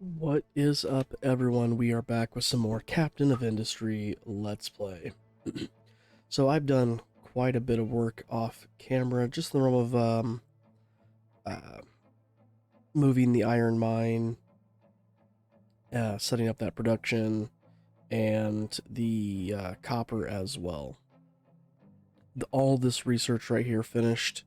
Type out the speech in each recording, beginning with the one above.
What is up, everyone? We are back with some more Captain of Industry Let's Play. So I've done quite a bit of work off camera, just in the realm of uh, moving the iron mine, setting up that production, and the copper as well. All this research right here finished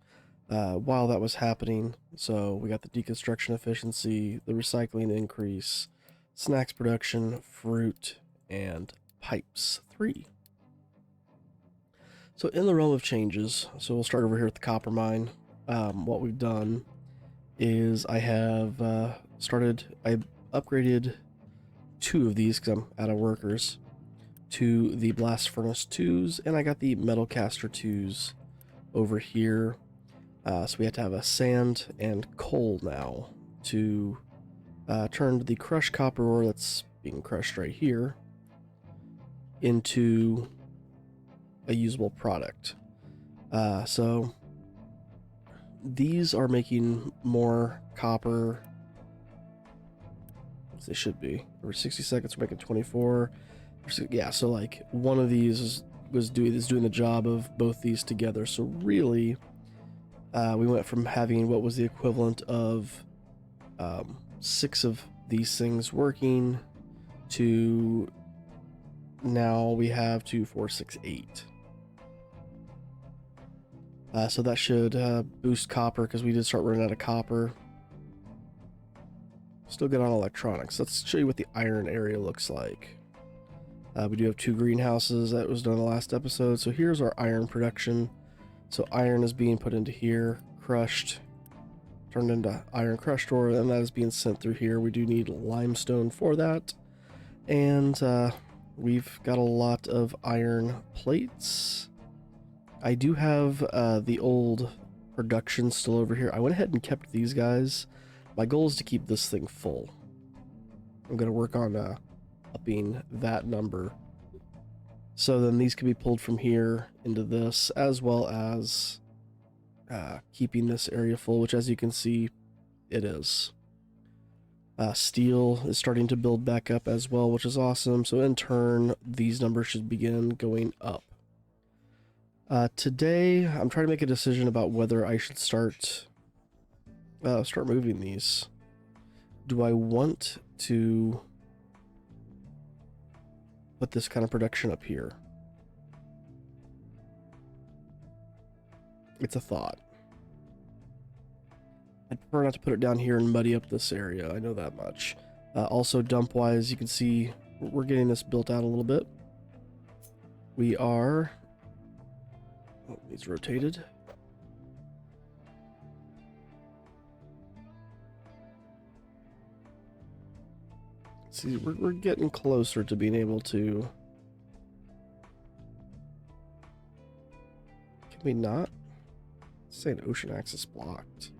while that was happening. So we got the deconstruction efficiency, the recycling increase, snacks production, fruit, and pipes 3. So in the realm of changes, so we'll start over here at the copper mine. What we've done is I have I upgraded 2 of these because I'm out of workers to the blast furnace 2s, and I got the metal caster 2s over here. So we have to have a sand and coal now to turn the crushed copper ore that's being crushed right here into a usable product. So these are making more copper, as they should be. Over 60 seconds, we're making 24. Yeah, so like one of these is doing the job of both these together. So really, we went from having what was the equivalent of 6 of these things working to now we have 2, 4, 6, 8. So that should boost copper because we did start running out of copper. Still good on electronics. Let's show you what the iron area looks like. We do have 2 greenhouses that was done in the last episode. So here's our iron production. So iron is being put into here, crushed, turned into iron crushed ore, and that is being sent through here. We do need limestone for that. And we've got a lot of iron plates. I do have the old production still over here. I went ahead and kept these guys. My goal is to keep this thing full. I'm going to work on upping that number. So then these can be pulled from here into this, as well as keeping this area full, which as you can see, it is. Steel is starting to build back up as well, which is awesome. So in turn, these numbers should begin going up. Today, I'm trying to make a decision about whether I should start moving these. Do I want to put this kind of production up here? It's a thought. I'd prefer not to put it down here and muddy up this area. I know that much. Also, dump-wise, you can see we're getting this built out a little bit. We are... Oh, needs rotated. See, we're getting closer to being able to... Can we not? It's saying ocean access blocked.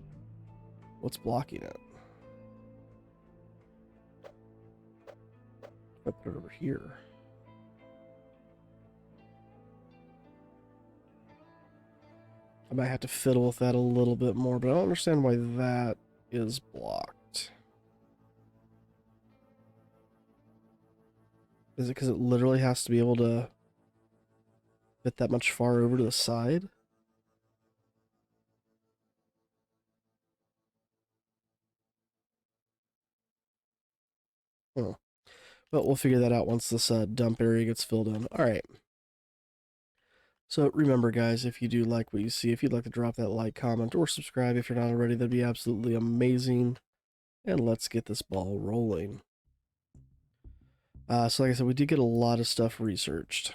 What's blocking it? I put it over here. I might have to fiddle with that a little bit more, but I don't understand why that is blocked. Is it because it literally has to be able to fit that much far over to the side? Oh. But we'll figure that out once this dump area gets filled in. Alright. So remember, guys, if you do like what you see, if you'd like to drop that like, comment, or subscribe if you're not already, that'd be absolutely amazing. And let's get this ball rolling. So like I said, we did get a lot of stuff researched.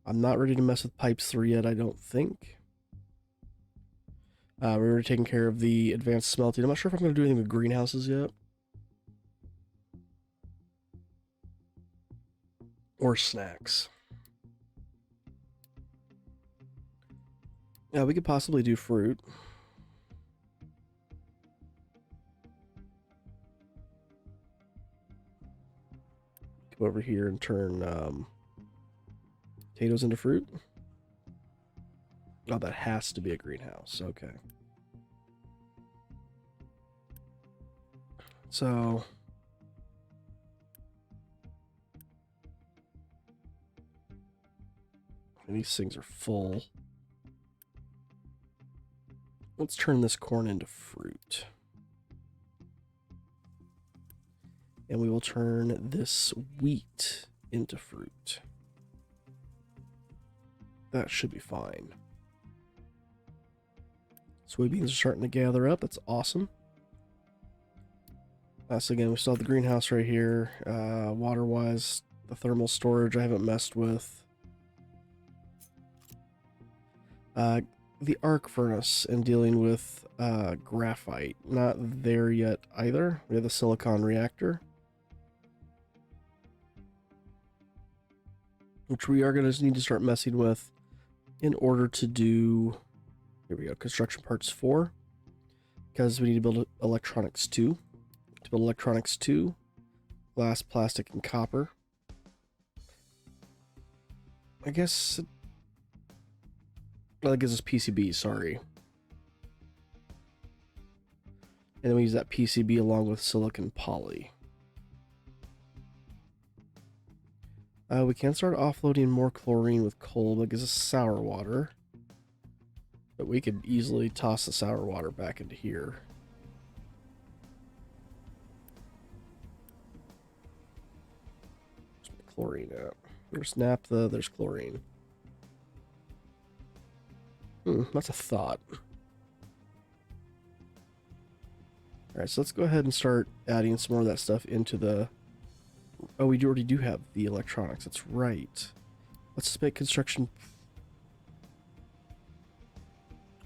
I'm not ready to mess with pipes 3 yet, I don't think. We were taking care of the advanced smelting. I'm not sure if I'm going to do anything with greenhouses yet. Or snacks. Yeah, we could possibly do fruit. Come over here and turn potatoes into fruit. Oh, that has to be a greenhouse. Okay. So these things are full. Let's turn this corn into fruit. And we will turn this wheat into fruit. That should be fine. Soybeans are starting to gather up. That's awesome. So again, we still have the greenhouse right here. Water-wise, the thermal storage I haven't messed with. The arc furnace and dealing with graphite. Not there yet either. We have the silicon reactor, which we are going to need to start messing with in order to do, here we go, construction parts 4, because we need to build electronics 2. To build electronics 2, glass, plastic, and copper. I guess that gives us PCB, sorry. And then we use that PCB along with silicon poly. We can start offloading more chlorine with coal, that gives us sour water. But we could easily toss the sour water back into here. Where's my chlorine at? There's naphtha, there's chlorine. That's a thought. Alright, so let's go ahead and start adding some more of that stuff into the... Oh, we already do have the electronics. That's right. Let's just make construction...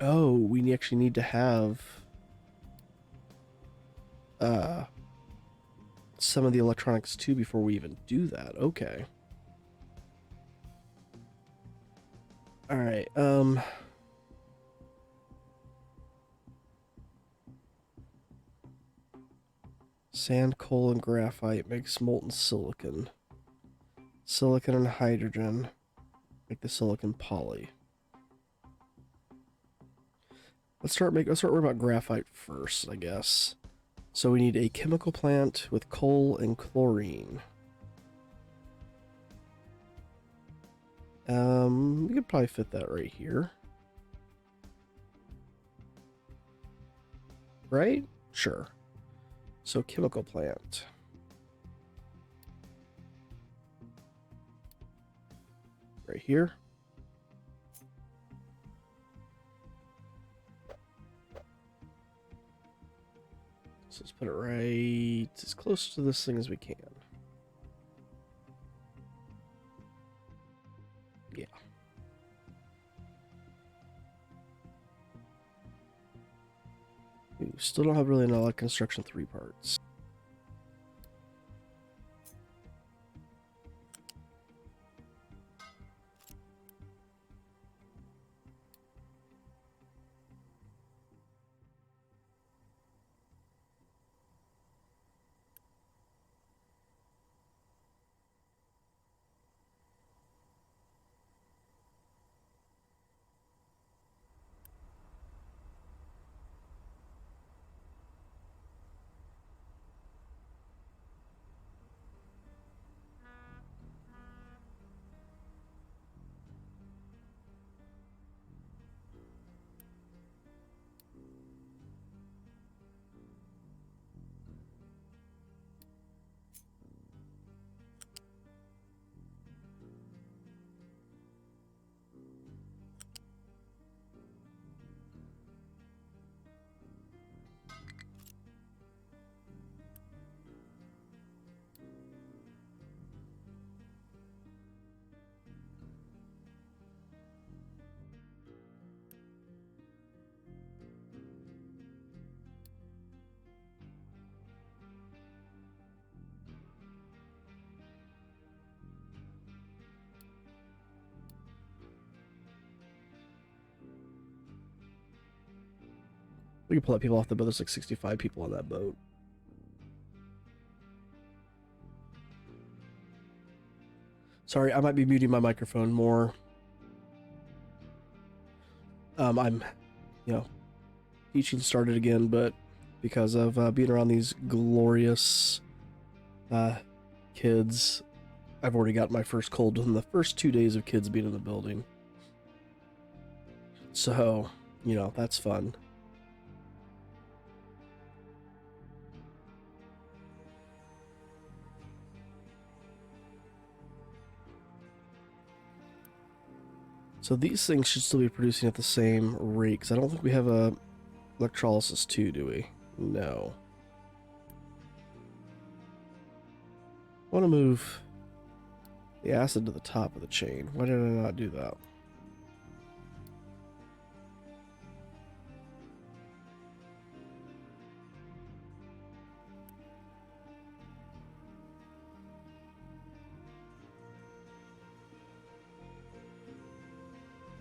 Oh, we actually need to have... some of the electronics too before we even do that. Okay. Alright, sand, coal, and graphite makes molten silicon. Silicon and hydrogen make the silicon poly. Let's start worrying about graphite first, I guess. So we need a chemical plant with coal and chlorine. We could probably fit that right here. Right? Sure. So chemical plant. Right here. So let's put it right as close to this thing as we can. Yeah. We still don't have really a lot of construction 3 parts. We can pull that people off the boat. There's like 65 people on that boat. Sorry, I might be muting my microphone more. I'm, teaching started again, but because of being around these glorious kids. I've already got my first cold within the first 2 days of kids being in the building. So, you know, that's fun. So these things should still be producing at the same rate, because I don't think we have a electrolysis 2, do we? No. I want to move the acid to the top of the chain. Why did I not do that?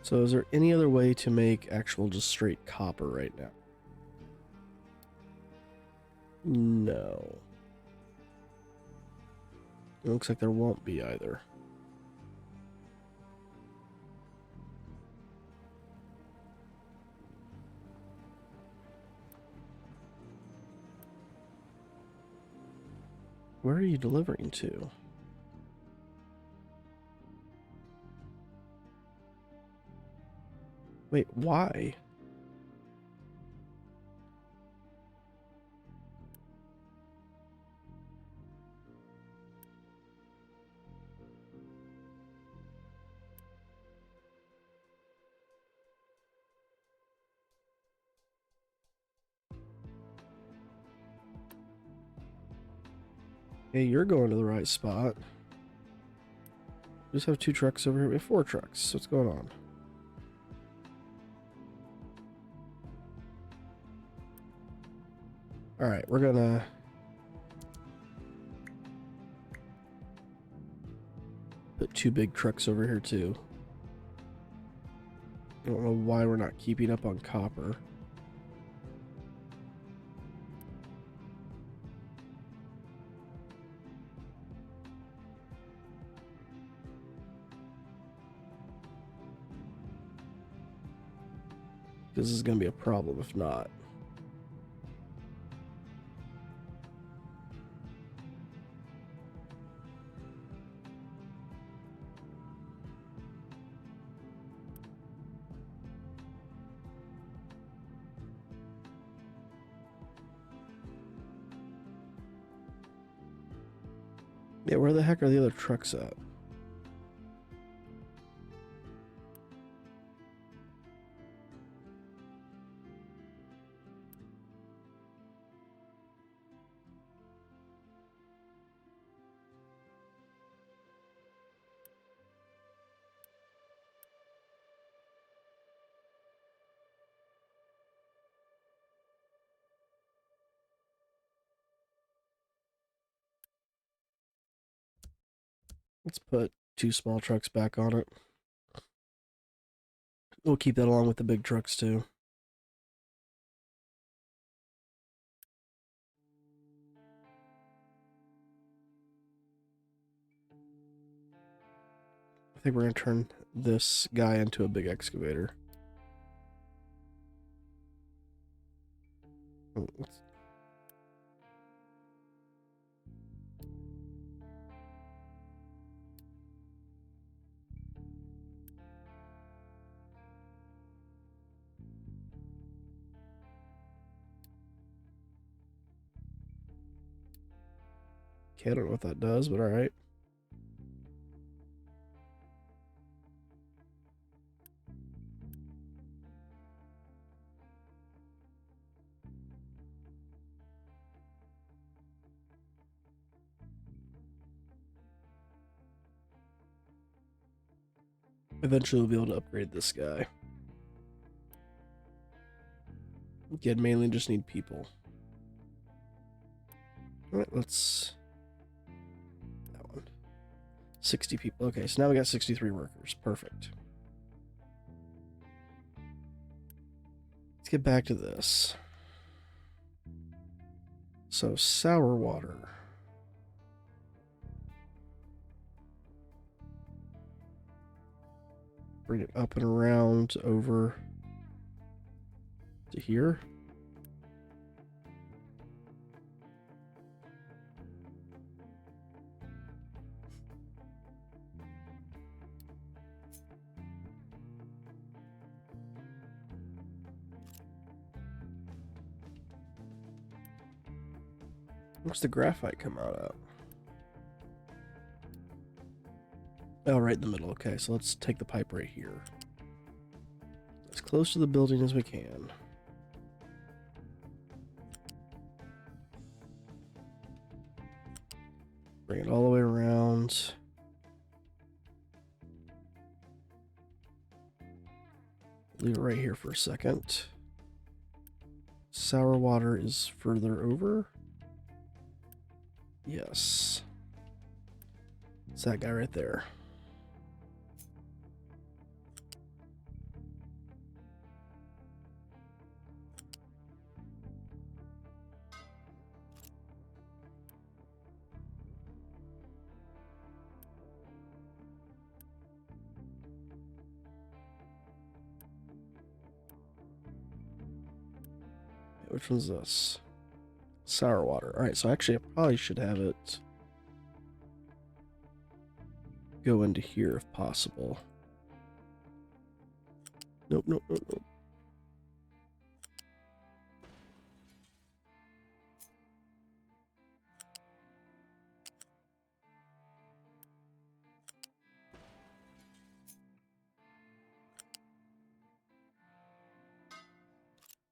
So is there any other way to make actual just straight copper right now? No. It looks like there won't be either. Where are you delivering to? Wait, why? Hey, you're going to the right spot. We just have 2 trucks over here. We have 4 trucks. What's going on? Alright, we're gonna put 2 big trucks over here too. I don't know why we're not keeping up on copper. This is going to be a problem if not. Yeah, where the heck are the other trucks at? Let's put 2 small trucks back on it. We'll keep that along with the big trucks too. I think we're going to turn this guy into a big excavator. Oh, okay, I don't know what that does, but alright. Eventually we'll be able to upgrade this guy. Again, mainly just need people. Alright, let's... that one. 60 people. Okay, so now we got 63 workers. Perfect. Let's get back to this. So, sour water. Bring it up and around over to here. Where's the graphite come out at? Oh, right in the middle. Okay, so let's take the pipe right here. As close to the building as we can. Bring it all the way around. Leave it right here for a second. Sour water is further over. Yes. It's that guy right there. Which one's this? Sour water. Alright, so actually I probably should have it go into here if possible. Nope, nope, nope, nope.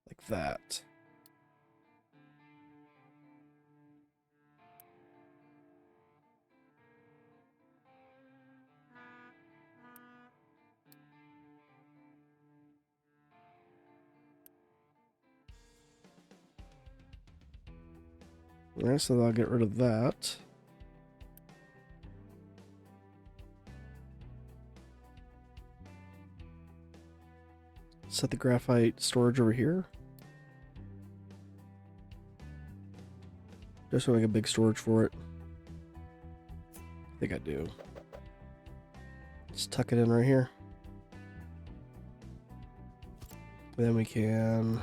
Like that. Alright, so I'll get rid of that. Set the graphite storage over here. Just so I make a big storage for it. I think I do. Just tuck it in right here. Then we can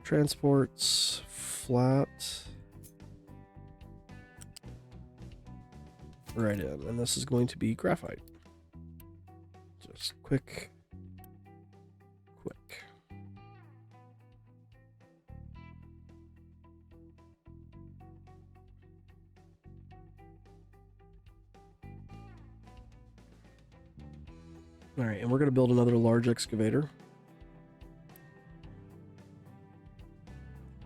transports flat right in, and this is going to be graphite. Just quick. All right, and we're going to build another large excavator.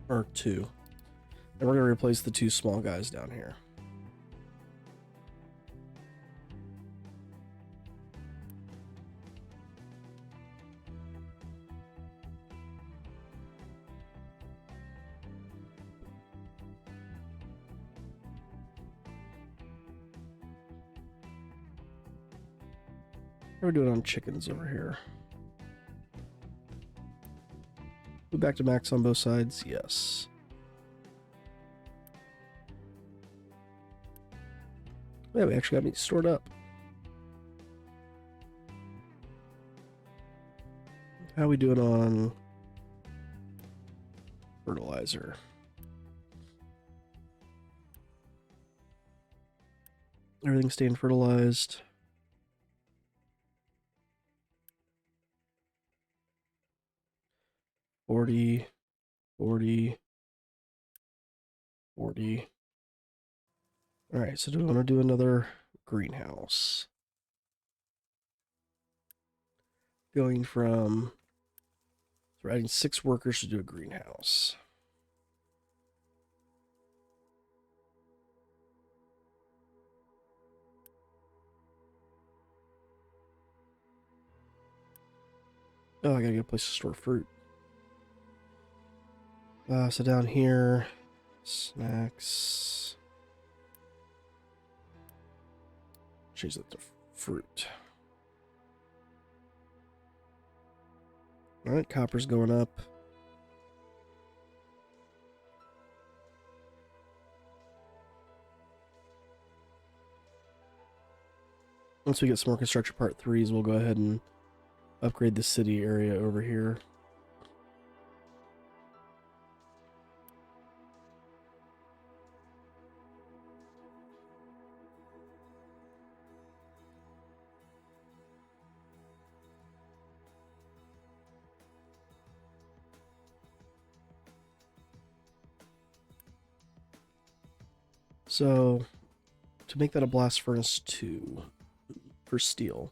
Or two. And we're going to replace the two small guys down here. How are we doing on chickens over here? Go back to max on both sides? Yes. Yeah, we actually got meat stored up. How are we doing on fertilizer? Everything's staying fertilized. Forty. All right, so do we want to do another greenhouse? Going from, so we're adding 6 workers to do a greenhouse. Oh, I gotta get a place to store fruit. So down here, snacks. Change that to fruit. All right, copper's going up. Once we get some more construction part 3s, we'll go ahead and upgrade the city area over here. So, to make that a blast furnace 2 for steel.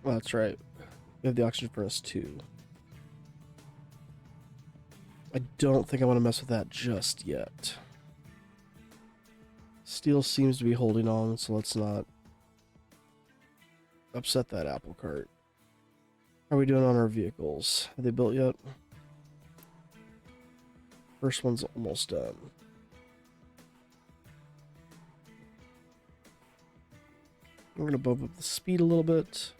Well, that's right. We have the oxygen furnace 2. I don't think I want to mess with that just yet. Steel seems to be holding on, so let's not upset that apple cart. How are we doing on our vehicles? Are they built yet? First one's almost done. We're going to bump up the speed a little bit.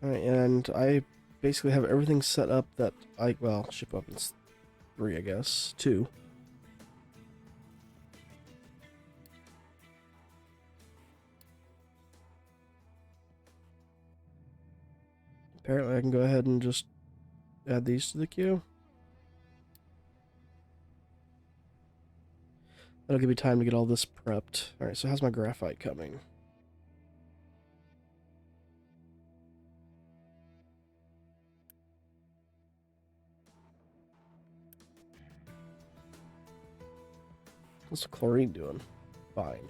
Alright, and I basically have everything set up that well, ship weapons 3, I guess. 2. Apparently I can go ahead and just add these to the queue. That'll give me time to get all this prepped. Alright, so how's my graphite coming? What's the chlorine doing? Fine.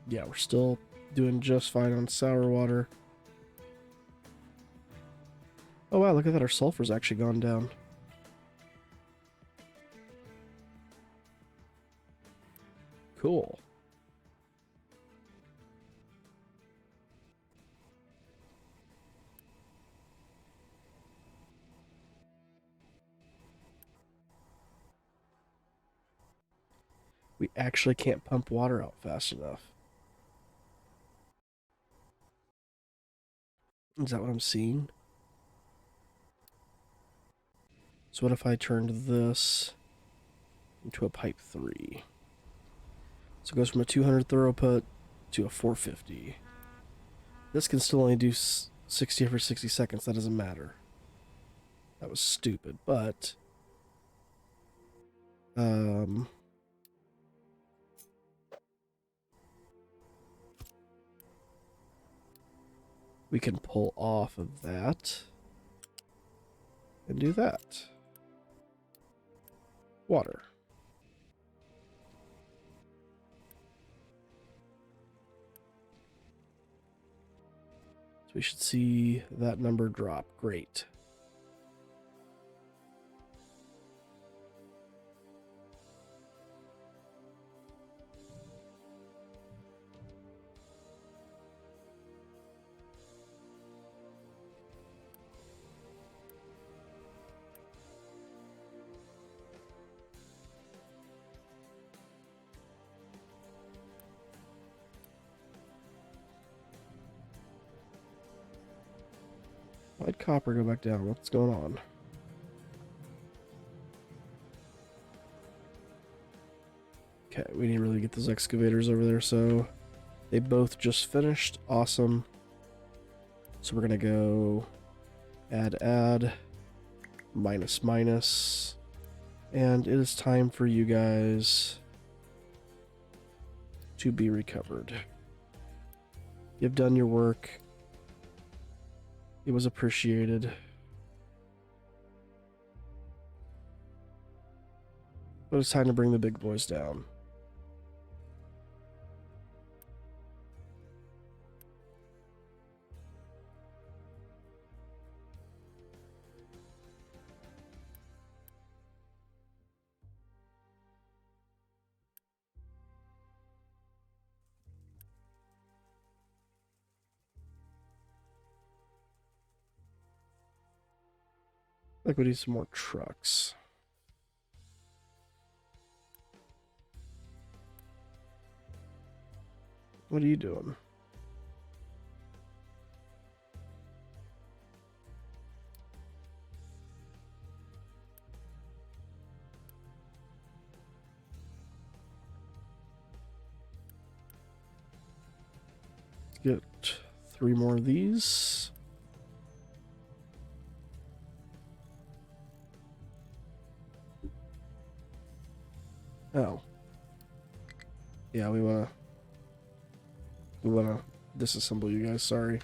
Yeah, we're still doing just fine on sour water. Oh wow, look at that, our sulfur's actually gone down. Cool. We actually can't pump water out fast enough. Is that what I'm seeing? So what if I turned this into a pipe 3? So it goes from a 200 throughput to a 450. This can still only do 60 for 60 seconds. That doesn't matter. That was stupid, but we can pull off of that and do that. Water. So we should see that number drop. Great. Why'd copper go back down? What's going on? Okay, we didn't really get those excavators over there, so they both just finished. Awesome. So we're gonna go add, minus, minus, and it is time for you guys to be recovered. You've done your work. It was appreciated. But it's time to bring the big boys down. Like we need some more trucks. What are you doing? get 3 more of these. Oh. Yeah, we wanna disassemble you guys, sorry.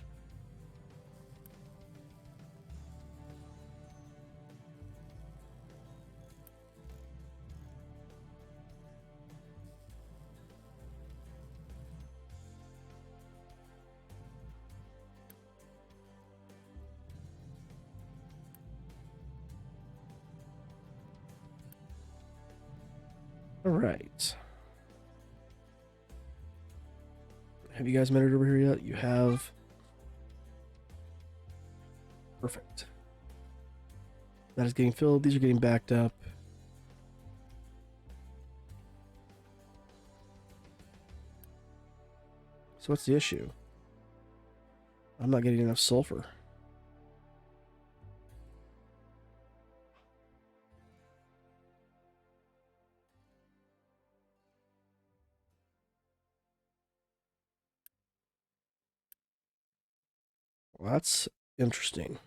All right. Have you guys made it over here yet? You have. Perfect. That is getting filled. These are getting backed up. So what's the issue? I'm not getting enough sulfur. Well, that's interesting.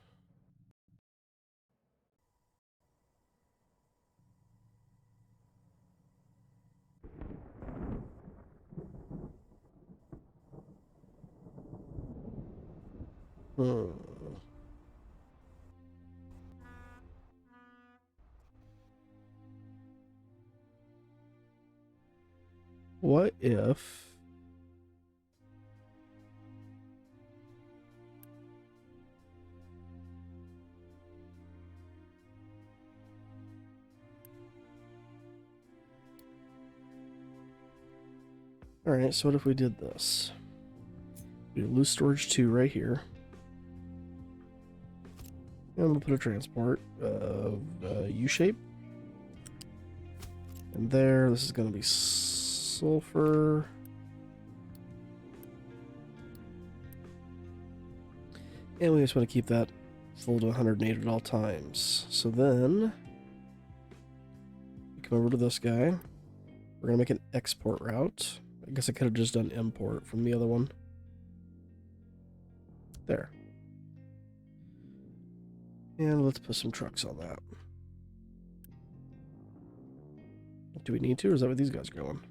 Hmm. What if... Alright, so what if we did this? We do loose storage 2 right here. And we'll put a transport of U-shape. And there, this is going to be sulfur. And we just want to keep that full to 108 at all times. So then, we come over to this guy. We're going to make an export route. I guess I could have just done import from the other one. There. And let's put some trucks on that. Do we need to, or is that what these guys are going?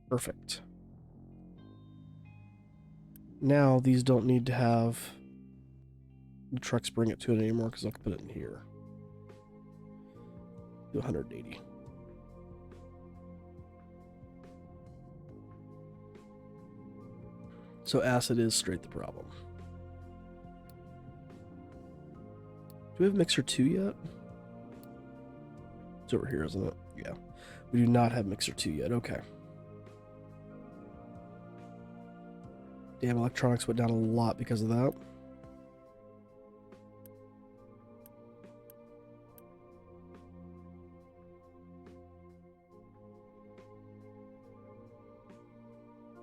Perfect. Now, these don't need to have the trucks bring it to it anymore, because I'll put it in here. Do 180. So acid is straight the problem. Do we have mixer 2 yet? It's over here, isn't it? Yeah. We do not have mixer 2 yet. Okay. Damn, electronics went down a lot because of that.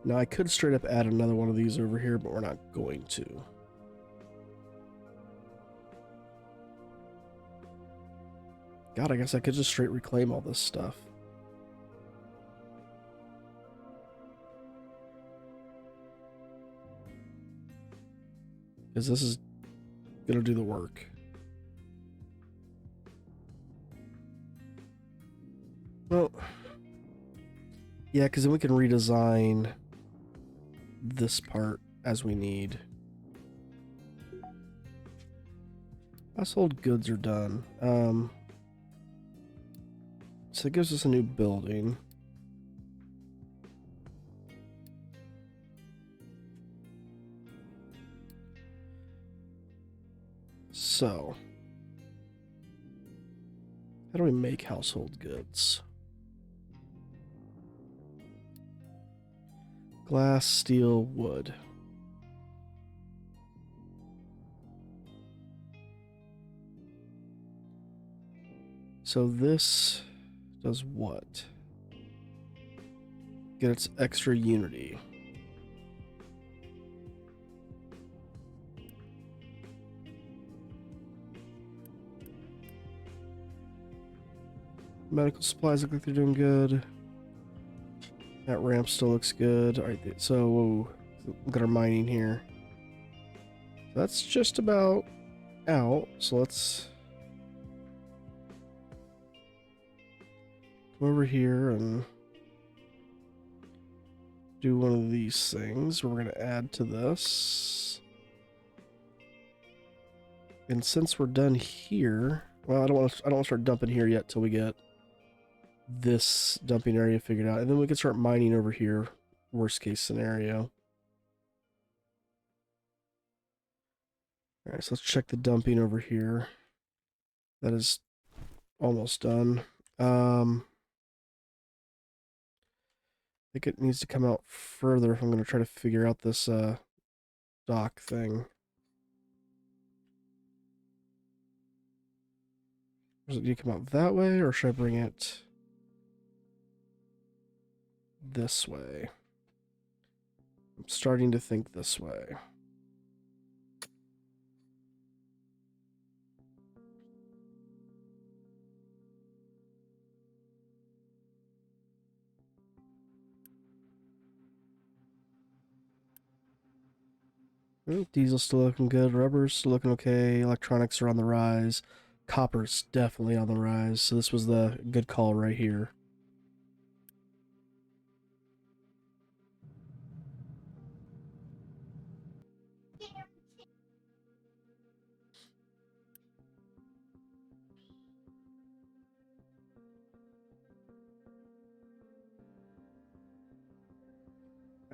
Now, I could straight up add another one of these over here, but we're not going to. God, I guess I could just straight reclaim all this stuff. Because this is going to do the work. Well, yeah, because then we can redesign this part as we need. Household goods are done. So it gives us a new building. So, how do we make household goods? Glass, steel, wood. So this does what? Get its extra unity. Medical supplies look like they're doing good. That ramp still looks good. All right, so look at our mining here. That's just about out. So let's come over here and do one of these things. We're going to add to this. And since we're done here, well, I don't want to start dumping here yet till we get this dumping area figured out. And then we can start mining over here, worst case scenario. All right, so let's check the dumping over here. That is almost done. I think it needs to come out further if I'm going to try to figure out this dock thing. Does it need to come out that way, or should I bring it this way? I'm starting to think this way. Diesel's still looking good. Rubber's still looking okay. Electronics are on the rise. Copper's definitely on the rise. So this was the good call right here.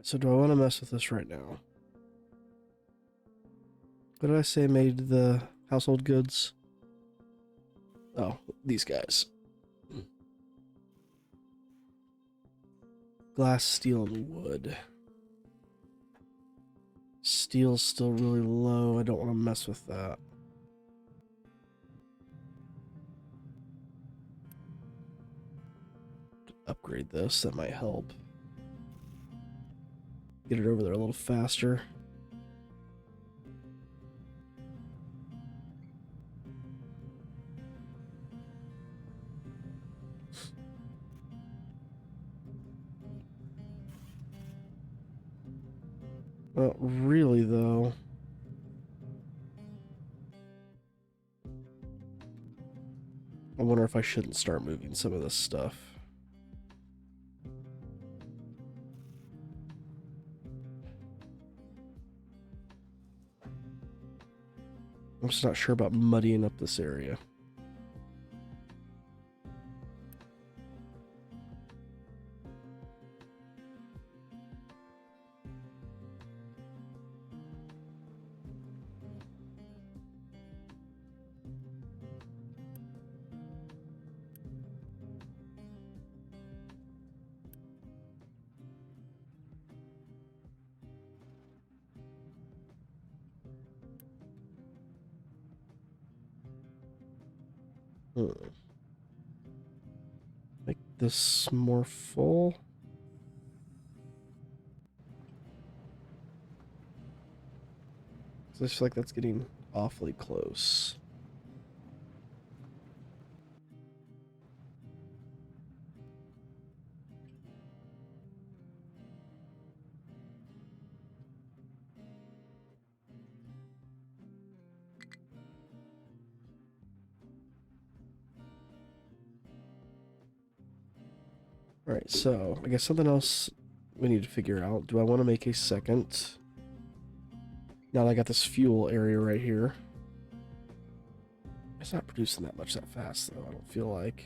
So do I want to mess with this right now? What did I say made the household goods? Oh, these guys. Glass, steel, and wood. Steel's still really low. I don't want to mess with that. Upgrade this. That might help. Get it over there a little faster. Well, really, though, I wonder if I shouldn't start moving some of this stuff. I'm just not sure about muddying up this area. Make this more full. I feel like that's getting awfully close. All right, so I guess something else we need to figure out. Do I want to make a second? Now that I got this fuel area right here. It's not producing that much that fast, though, I don't feel like.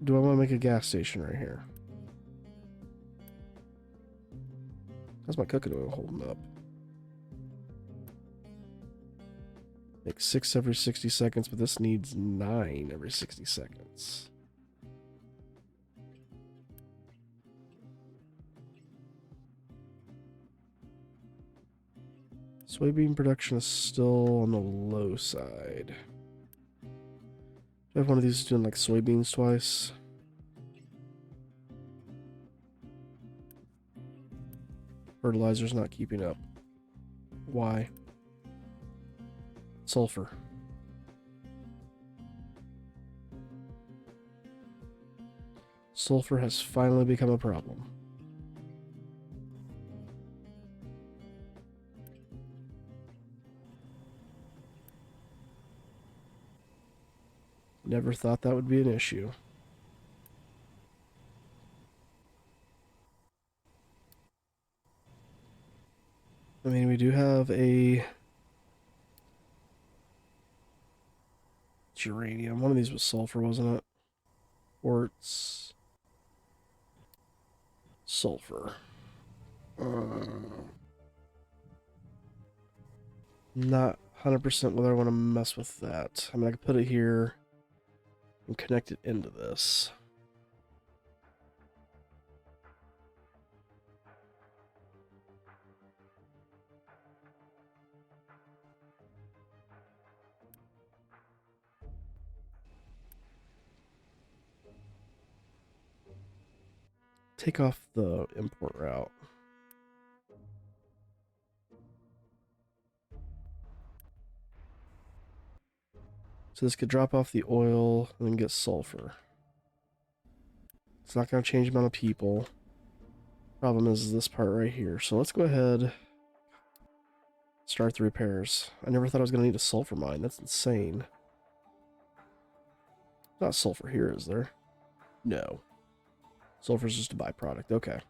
Do I want to make a gas station right here? How's my cooking oil holding up? Make 6 every 60 seconds, but this needs 9 every 60 seconds. Soybean production is still on the low side. Do I have one of these doing like soybeans twice? Fertilizer's not keeping up. Why? Sulfur. Sulfur has finally become a problem. Never thought that would be an issue. I mean, we do have a geranium. One of these was sulfur, wasn't it? Quartz. Sulfur. Not 100% whether I want to mess with that. I mean, I could put it here and connect it into this. Take off the import route. So this could drop off the oil and then get sulfur. It's not going to change the amount of people. Problem is this part right here. So let's go ahead, start the repairs. I never thought I was going to need a sulfur mine. That's insane. Not sulfur here, is there? No. Sulfur's just a byproduct. Okay.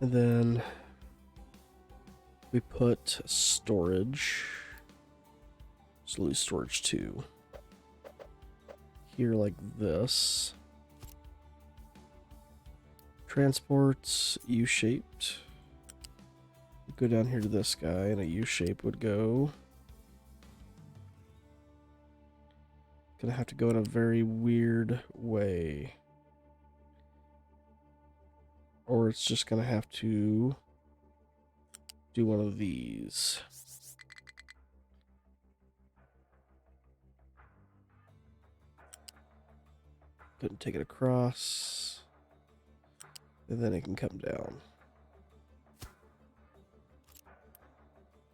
And then we put storage. So lose storage 2. Here like this. Transports U-shaped. Go down here to this guy, and a U-shape would go. Gonna have to go in a very weird way. Or it's just gonna have to do one of these. Couldn't take it across. And then it can come down.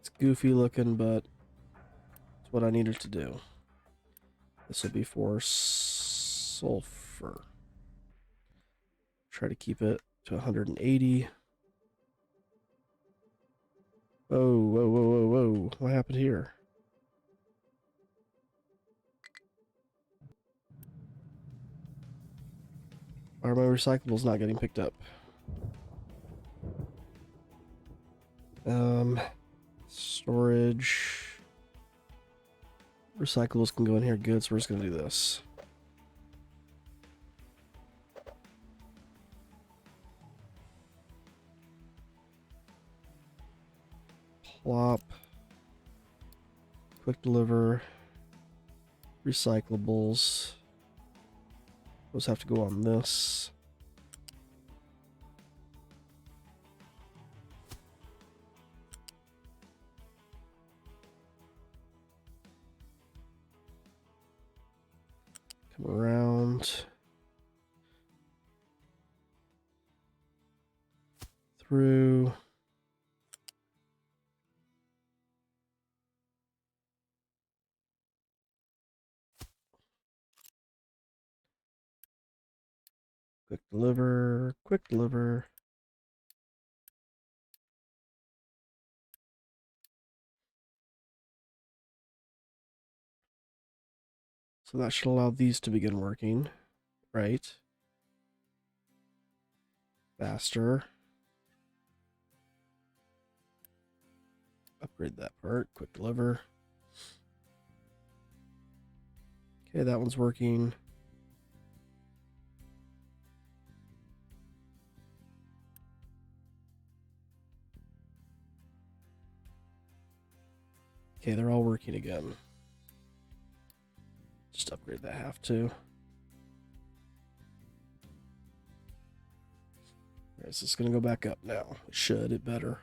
It's goofy looking, but it's what I needed to do. This will be for sulfur. Try to keep it to 180. Whoa, whoa, whoa, whoa, whoa. What happened here? Why are my recyclables not getting picked up? Storage. Recyclables can go in here. Good, so we're just going to do this. Plop. Quick deliver. Recyclables. Those have to go on this. Come around. Through. Quick deliver, quick deliver. So that should allow these to begin working, right? Faster. Upgrade that part, quick deliver. Okay, that one's working. Okay, they're all working again. Just upgrade that half too. Alright, so it's gonna go back up now. It should, it better.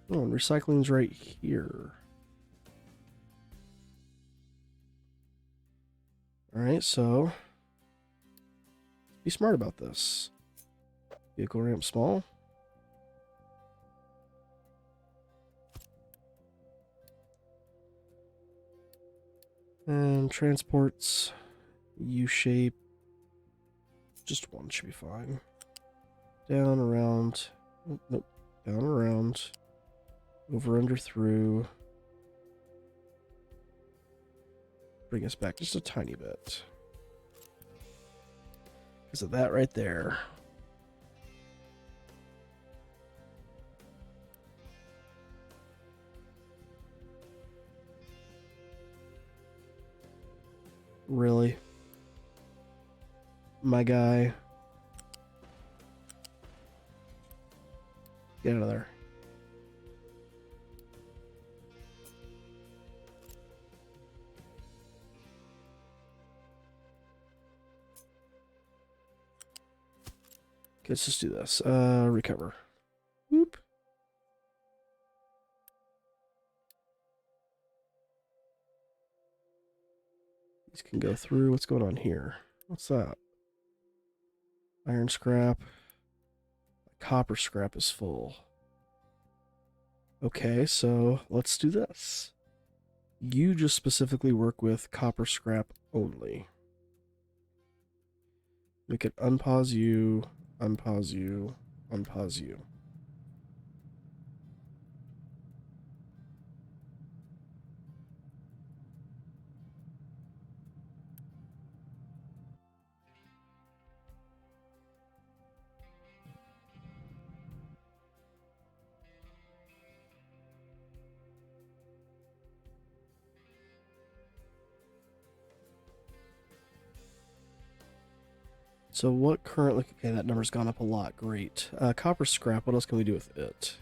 Oh, and recycling's right here. Alright, so be smart about this. Vehicle ramp small. And transports U-shape. Just one should be fine. Down, around. Nope. Down, around. Over, under, through. Bring us back just a tiny bit. Because of that right there. Really? My guy. Get out of there. Okay, let's just do this. Recover. Whoop. These can go through. What's going on here? What's that? Iron scrap. Copper scrap is full. Okay, so let's do this. You just specifically work with copper scrap only. We could unpause you, unpause you, unpause you. So what currently... Okay, that number's gone up a lot. Great. Copper scrap, what else can we do with it?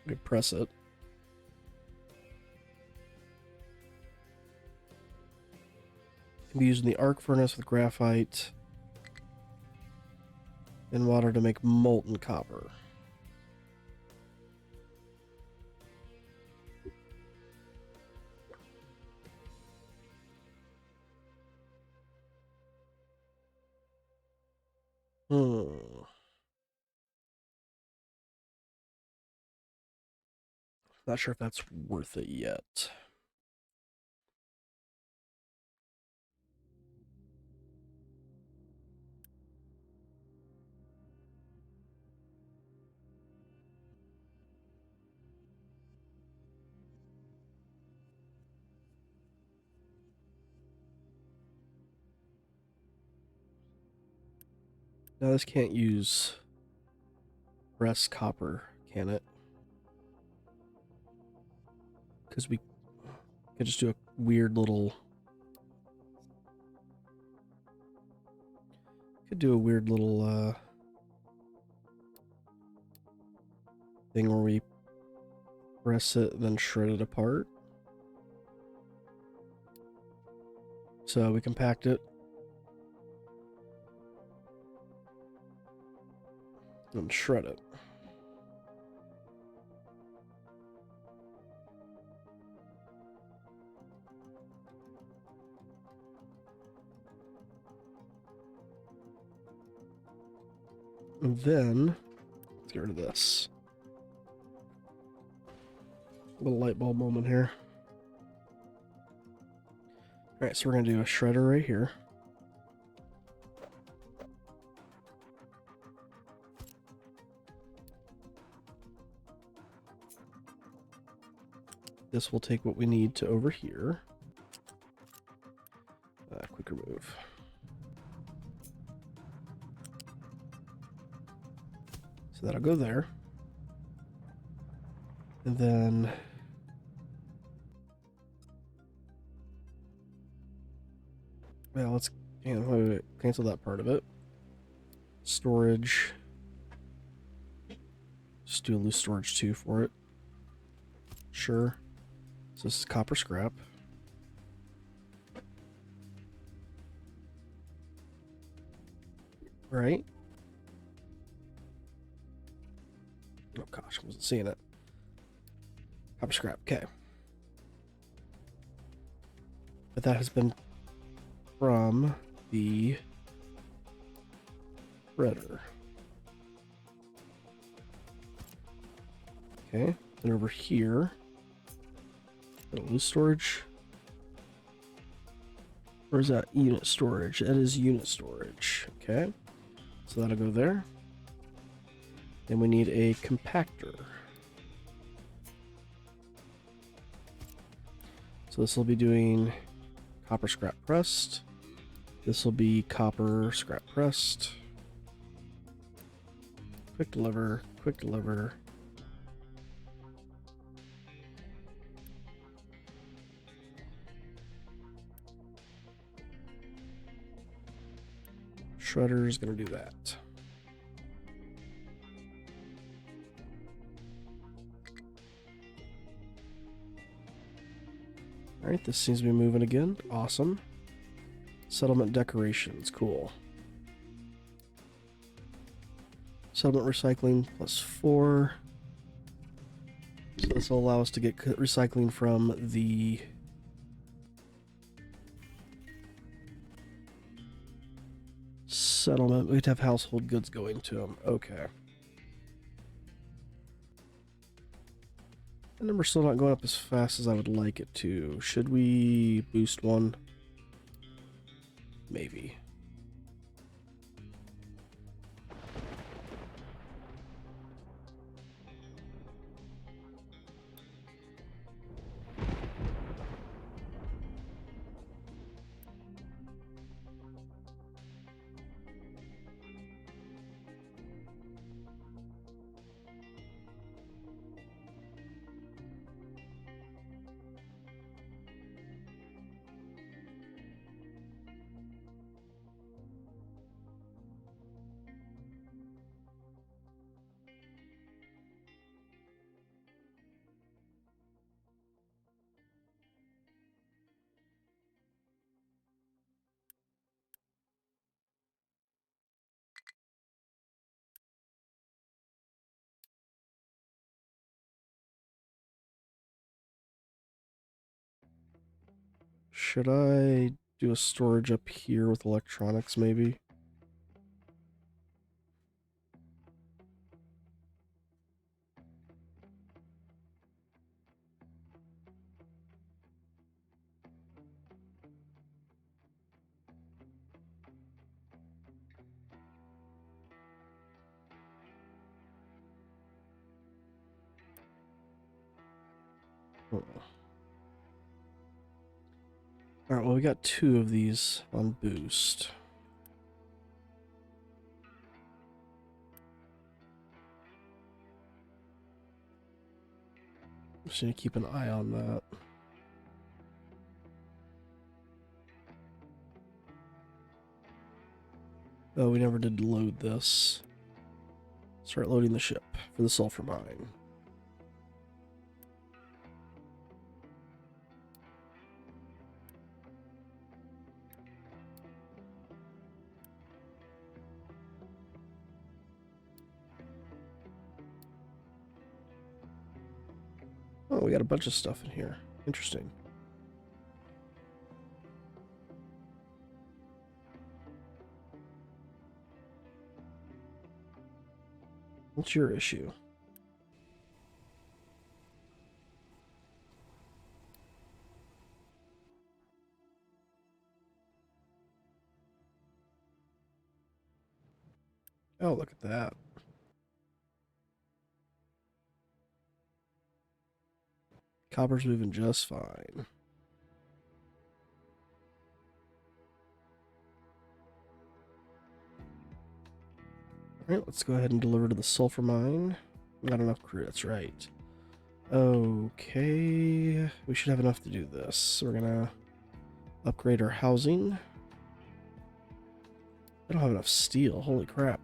We press it. Can be used in the arc furnace with graphite and water to make molten copper. Not sure if that's worth it yet. Now this can't use press copper, can it? Because we could just do a weird little... Could do a weird little thing where we press it and then shred it apart. So we compact it. And shred it. And then, let's get rid of this. A little light bulb moment here. Alright, so we're going to do a shredder right here. This will take what we need to over here. Quick remove. So that'll go there. And then... Well, let's wait, cancel that part of it. Storage. Just do a loose storage too for it. Sure. So this is copper scrap. Right? Oh gosh, I wasn't seeing it. Copper scrap, okay. But that has been from the shredder. Okay, and over here, loose storage. Or is that unit storage? That is unit storage. Okay, so that'll go there. Then we need a compactor. So this will be doing copper scrap pressed. This will be copper scrap pressed. Quick deliver, quick deliver. Shredder is going to do that. Alright, this seems to be moving again. Awesome. Settlement decorations, cool. Settlement recycling +4. So this will allow us to get recycling from the settlement. We'd have household goods going to them. Okay. The number's still not going up as fast as I would like it to. Should we boost one? Maybe. Should I do a storage up here with electronics, maybe? Oh. Alright, well, we got 2 of these on boost. Just need to keep an eye on that. Oh, we never did load this. Start loading the ship for the sulfur mine. Oh, we got a bunch of stuff in here. Interesting. What's your issue? Oh, look at that. Copper's moving just fine. Alright, let's go ahead and deliver to the sulfur mine. Not enough crew, that's right. Okay, we should have enough to do this. So we're gonna upgrade our housing. I don't have enough steel, holy crap.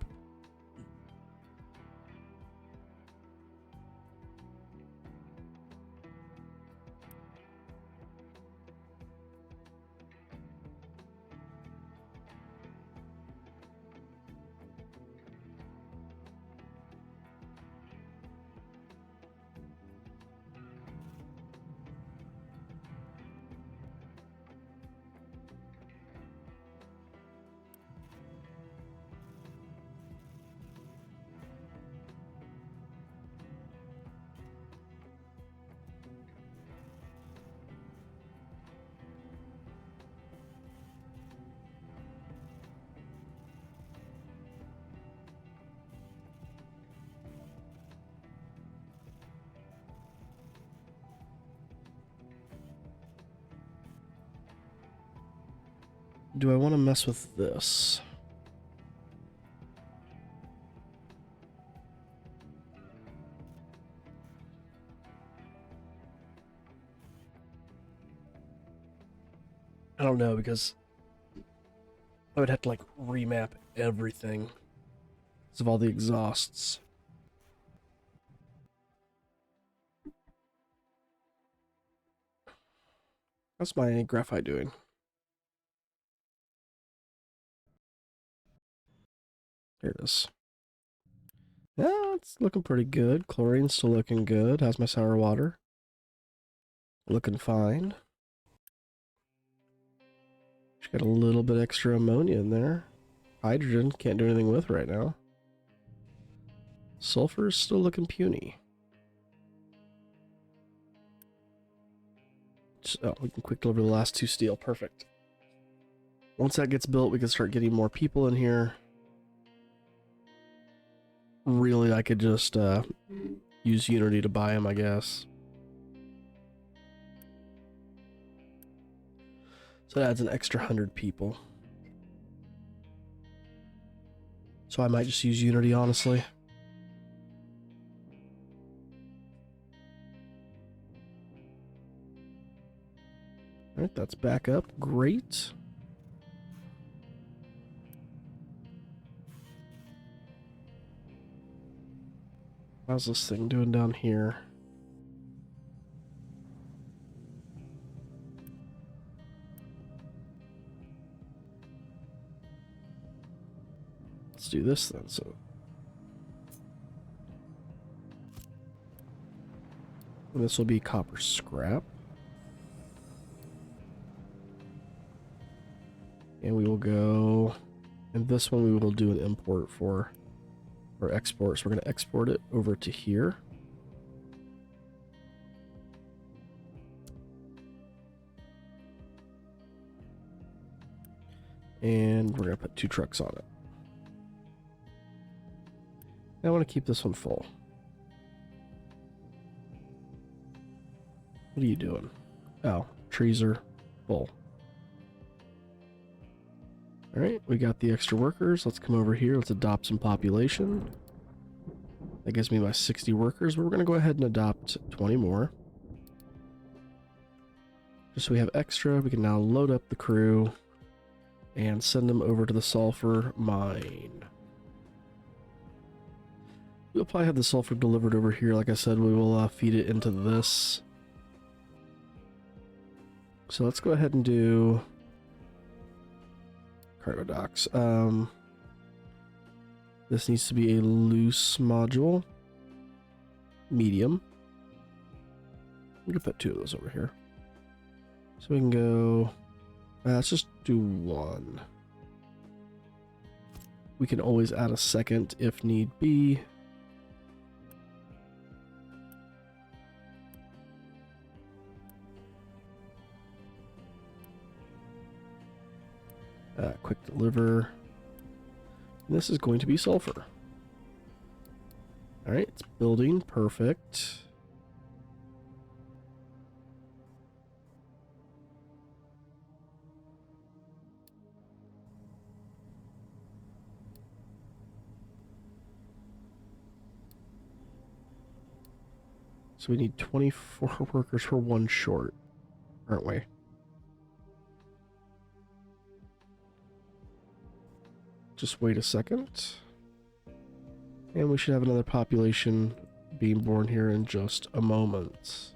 Do I want to mess with this? I don't know, because I would have to like remap everything because of all the exhausts. How's my graphite doing? There it is. Yeah, it's looking pretty good. Chlorine's still looking good. How's my sour water? Looking fine. Just got a little bit extra ammonia in there. Hydrogen, can't do anything with right now. Sulfur's still looking puny. Oh, we can quick deliver the last 2 steel. Perfect. Once that gets built, we can start getting more people in here. Really, I could just use Unity to buy them, I guess. So that adds an extra 100 people. So I might just use Unity, honestly. Alright, that's back up. Great. How's this thing doing down here? Let's do this then. So this will be copper scrap. And we will go, and this one we will do an import for, or export. So we're going to export it over to here. And we're going to put 2 trucks on it. I want to keep this one full. What are you doing? Oh, trees are full. Alright, we got the extra workers. Let's come over here. Let's adopt some population. That gives me my 60 workers, but we're going to go ahead and adopt 20 more. Just so we have extra, we can now load up the crew and send them over to the sulfur mine. We'll probably have the sulfur delivered over here. Like I said, we will feed it into this. So let's go ahead and do cargo docks. This needs to be a loose module. Medium. We can put 2 of those over here. So we can go... let's just do 1. We can always add a second if need be. Quick deliver. And this is going to be sulfur. Alright, it's building. Perfect. So we need 24 workers for 1 short, aren't we? Just wait a second. And we should have another population being born here in just a moment.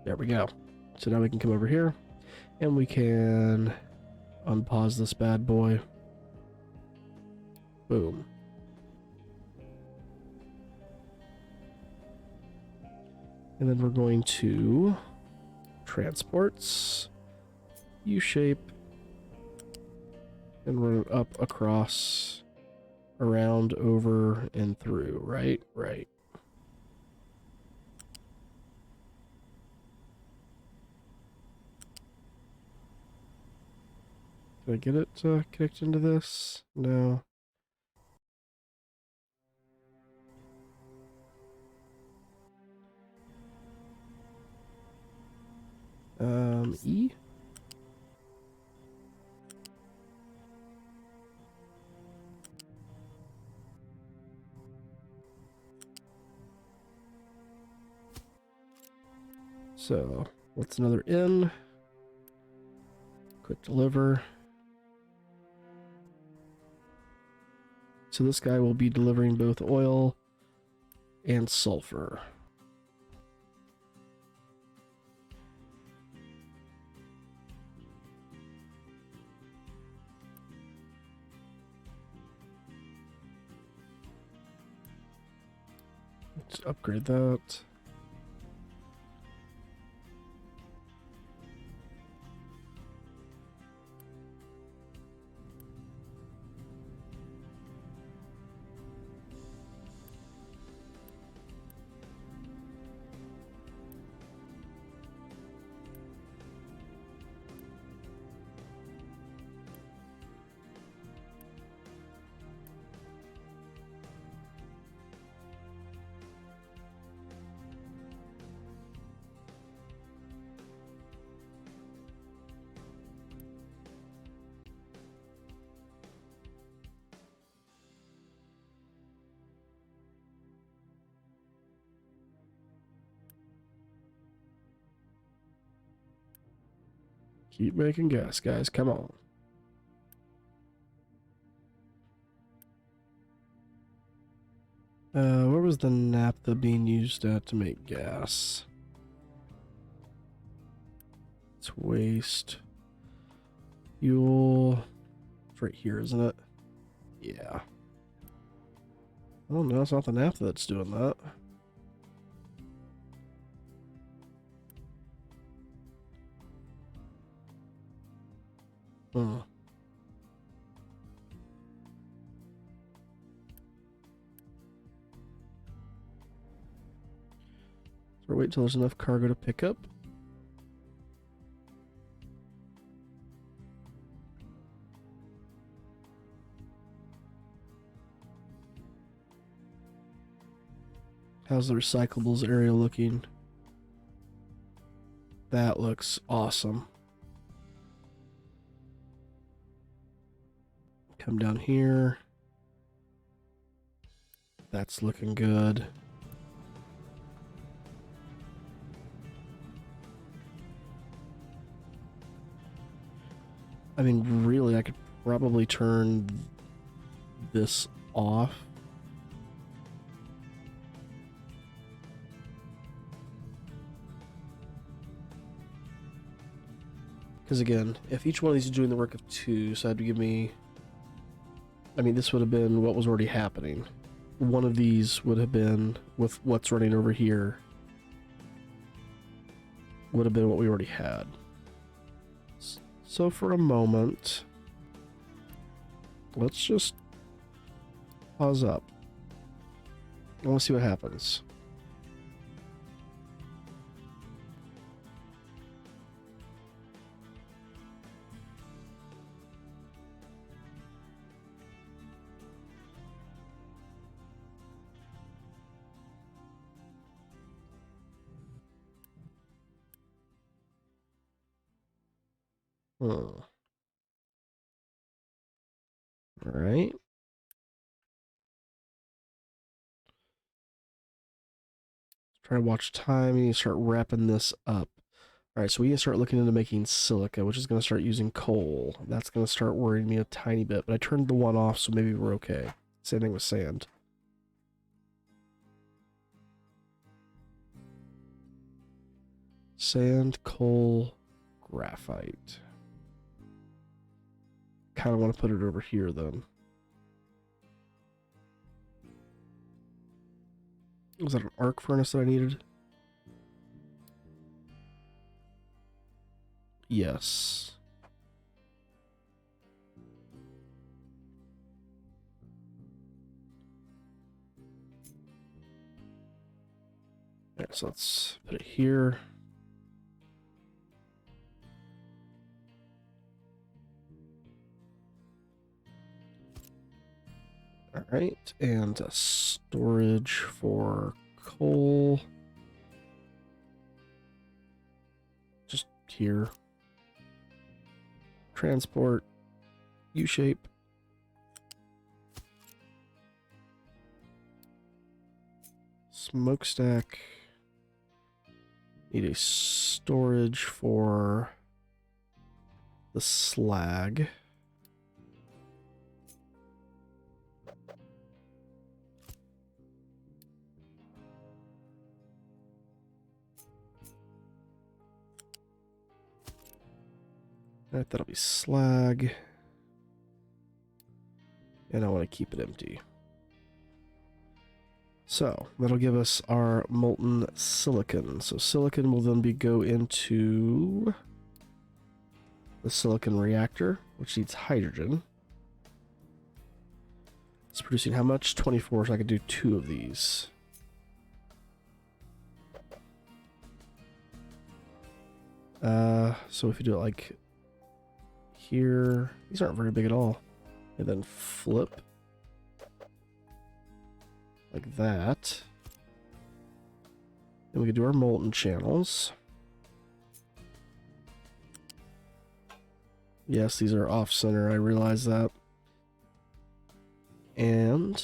There we go. So now we can come over here and we can unpause this bad boy. Boom. And then we're going to transports, U-shape, and run it up, across, around, over, and through. Right. Can I get it to connect into this? No. E? So, what's another N? Click deliver. So this guy will be delivering both oil and sulfur. Let's upgrade that. Keep making gas, guys. Come on. Where was the naphtha being used at to make gas? It's waste. Fuel. It's right here, isn't it? Yeah. Oh no, it's not the naphtha that's doing that. Huh. So wait till there's enough cargo to pick up. How's the recyclables area looking? That looks awesome. Come down here. That's looking good. I mean, really, I could probably turn this off. Because again, if each one of these is doing the work of two, so that'd give me... I mean, this would have been what was already happening. One of these would have been, with what's running over here, would have been what we already had. So for a moment, let's just pause up. I want to see what happens. All right. Try to watch time and you start wrapping this up. All right, so we can start looking into making silica, which is going to start using coal. That's going to start worrying me a tiny bit, but I turned the one off, so maybe we're okay. Same thing with sand. Sand, coal, graphite. Kind of want to put it over here, then. Was that an arc furnace that I needed? Yes. Alright, so let's put it here. Alright, and storage for coal. Just here. Transport, U-shape. Smokestack. Need a storage for the slag. Alright, that'll be slag. And I want to keep it empty. So, that'll give us our molten silicon. So silicon will then go into the silicon reactor, which needs hydrogen. It's producing how much? 24, so I could do 2 of these. So if you do it like here, these aren't very big at all. And then flip. Like that. And we can do our molten channels. Yes, these are off center, I realize that. And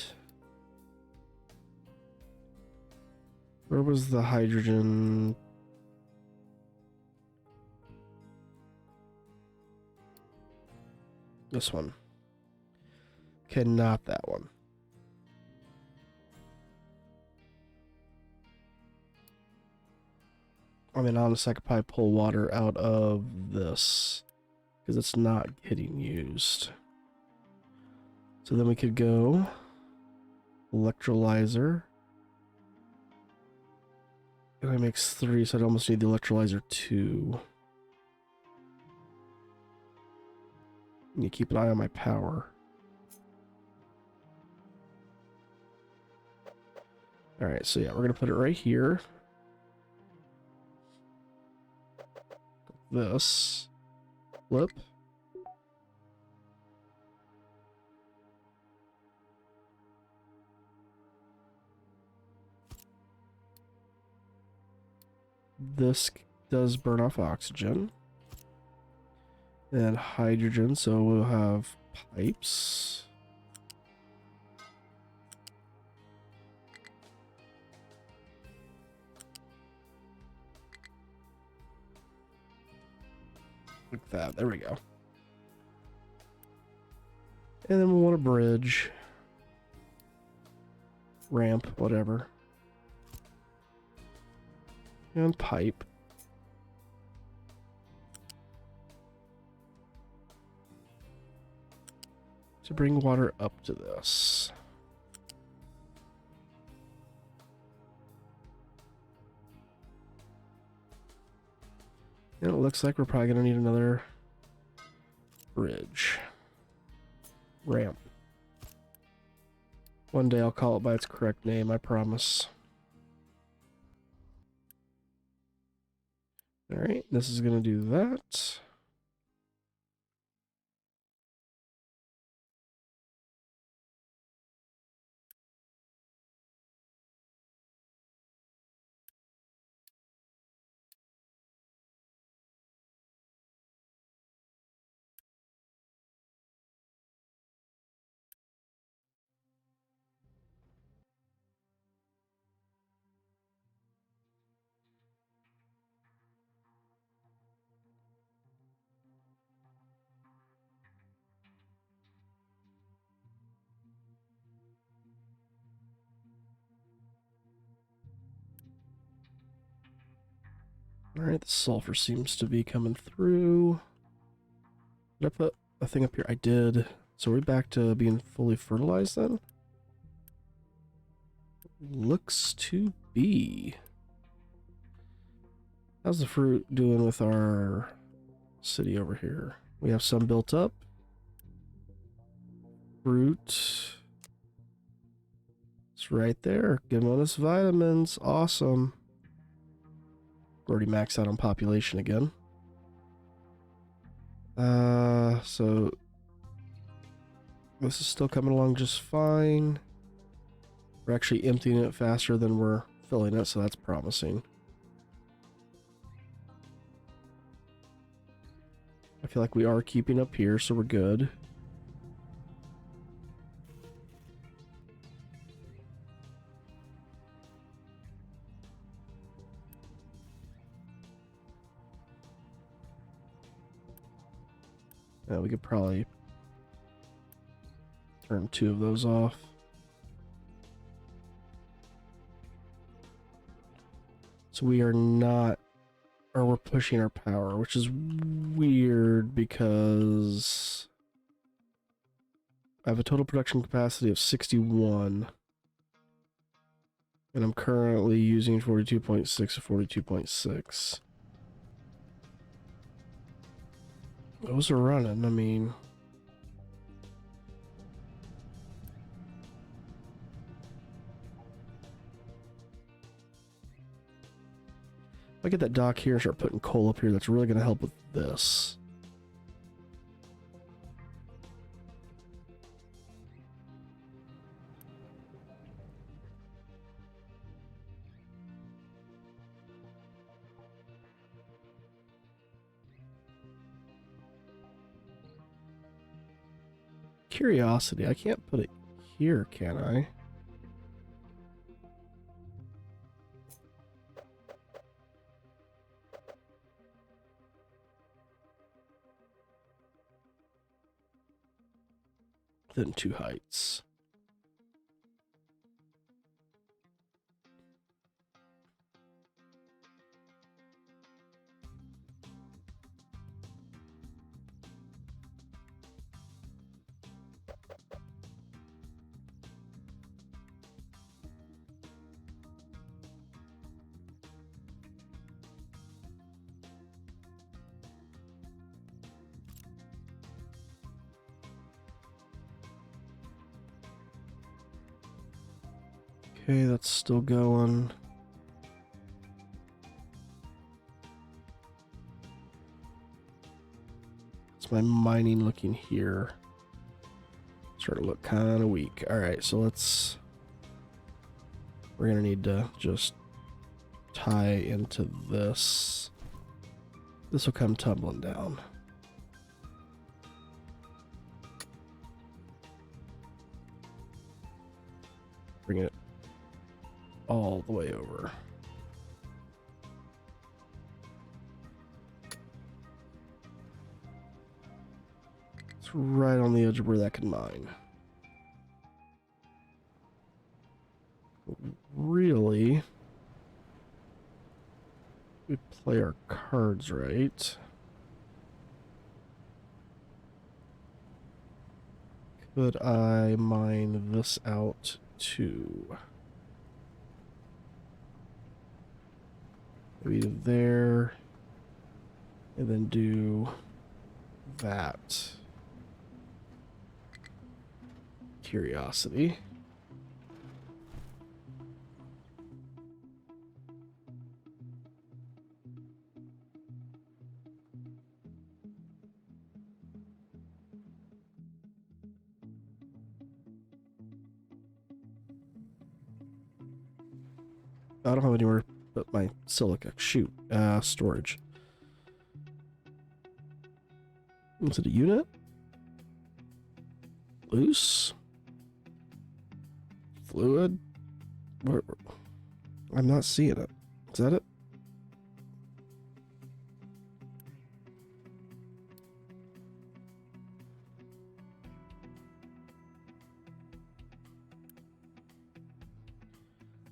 where was the hydrogen? This one. Okay, not that one. I mean, honestly, I could probably pull water out of this because it's not getting used. So then we could go electrolyzer. It only makes 3, so I'd almost need the electrolyzer 2. And you keep an eye on my power. Alright, so yeah, we're going to put it right here. This. Flip. This does burn off oxygen. And hydrogen, so we'll have pipes. Like that, there we go. And then we'll want a bridge. Ramp, whatever. And pipe. To bring water up to this. And it looks like we're probably going to need another bridge. Ramp. One day I'll call it by its correct name, I promise. Alright, this is going to do that. Alright, the sulfur seems to be coming through. Did I put a thing up here? I did. So we're back to being fully fertilized then? Looks to be. How's the fruit doing with our city over here? We have some built up. Fruit. It's right there. Giving us vitamins. Awesome. Already maxed out on population again. So This is still coming along just fine. We're actually emptying it faster than we're filling it, so that's promising. I feel like we are keeping up here, so we're good. We could probably turn 2 of those off. So we are not, or we're pushing our power, which is weird because I have a total production capacity of 61. And I'm currently using 42.6 to 42.6. Those are running, I mean. If I get that dock here and start putting coal up here, that's really going to help with this. Curiosity, I can't put it here, can I? Within 2 heights. Okay, that's still going. What's my mining looking here? Starting to look kind of weak. Alright, so we're going to need to just tie into this. This will come tumbling down. Bring it all the way over. It's right on the edge of where that can mine. Really, we play our cards right. Could I mine this out too? Maybe there, and then do that. Curiosity. I don't have anywhere but my silica. Shoot. Storage. Is it a unit? Loose? Fluid? Where? I'm not seeing it. Is that it?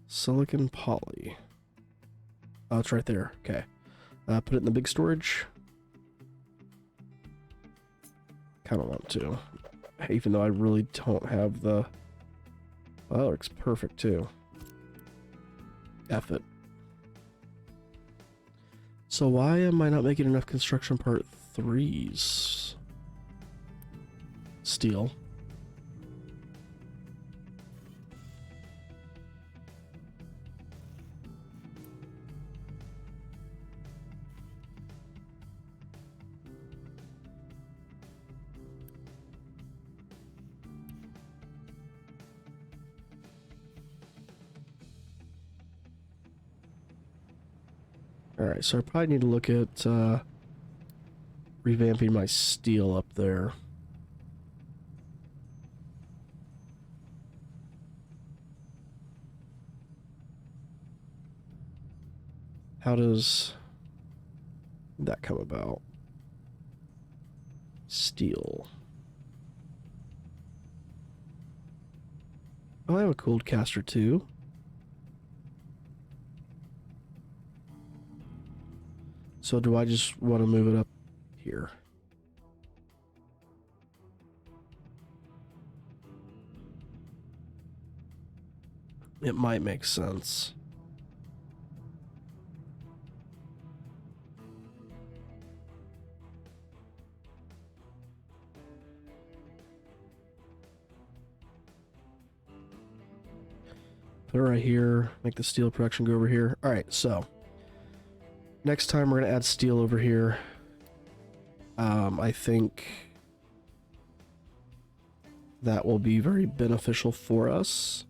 Silicon poly. Oh, it's right there. Okay. Put it in the big storage. Kind of want to. Even though I really don't have the... Oh, that looks perfect too. F it. So why am I not making enough construction part 3s? Steel. Alright, so I probably need to look at revamping my steel up there. How does that come about? Steel. Oh, I have a cooled caster too. So do I just want to move it up here? It might make sense. Put it right here, make the steel production go over here. Alright, so next time we're going to add steel over here. I think that will be very beneficial for us.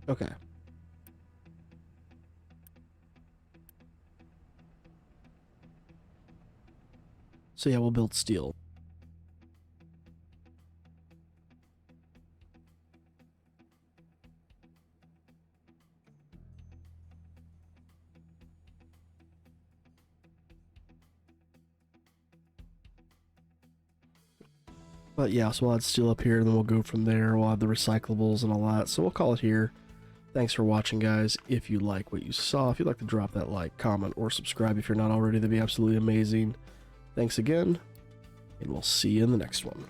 Okay. So yeah, we'll build steel. But yeah, so we'll add steel up here, and then we'll go from there. We'll have the recyclables and all that. So we'll call it here. Thanks for watching, guys. If you like what you saw, if you'd like to drop that like, comment, or subscribe if you're not already, that'd be absolutely amazing. Thanks again, and we'll see you in the next one.